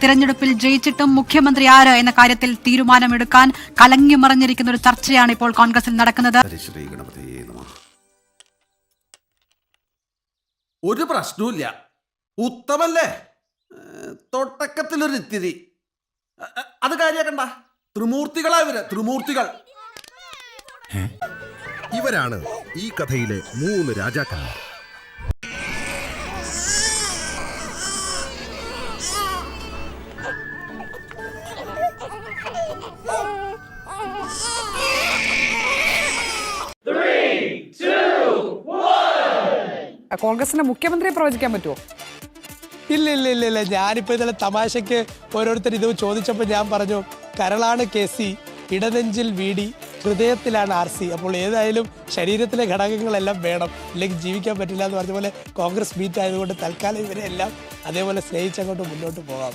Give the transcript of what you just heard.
തിരഞ്ഞെടുപ്പിൽ ജയിച്ചിട്ടും മുഖ്യമന്ത്രി ആര് എന്ന കാര്യത്തിൽ തീരുമാനമെടുക്കാൻ കലങ്ങിമറിഞ്ഞിരിക്കുന്ന ഒരു ചർച്ചയാണ് ഇപ്പോൾ കോൺഗ്രസിൽ നടക്കുന്നത്. ഒരു പ്രശ്നവുമില്ല, ഉത്തമല്ലേ? തുടക്കത്തിലൊരു ഇത്തിരി അത് കാര്യാക്കണ്ട. ത്രിമൂർത്തികളാ ഇവര്, ത്രിമൂർത്തികൾ. ഇവരാണ് ഈ കഥയിലെ 3 രാജാക്കന്മാർ. കോൺഗ്രസിന്റെ മുഖ്യമന്ത്രിയെ പ്രവചിക്കാൻ പറ്റുമോ? ഇല്ല. ഞാനിപ്പോൾ ഇന്നലെ തമാശയ്ക്ക് ഓരോരുത്തർ ഇത് ചോദിച്ചപ്പോൾ ഞാൻ പറഞ്ഞു, കരളാണ് KC, ഇടനെഞ്ചിൽ VD, ഹൃദയത്തിലാണ് RC. അപ്പോൾ ഏതായാലും ശരീരത്തിലെ ഘടകങ്ങളെല്ലാം വേണം, ഇല്ലെങ്കിൽ ജീവിക്കാൻ പറ്റില്ല എന്ന് പറഞ്ഞ പോലെ കോൺഗ്രസ് ബീറ്റ് ആയതുകൊണ്ട് തൽക്കാലം ഇവരെല്ലാം അതേപോലെ സ്നേഹിച്ചങ്ങോട്ട് മുന്നോട്ട് പോകാം.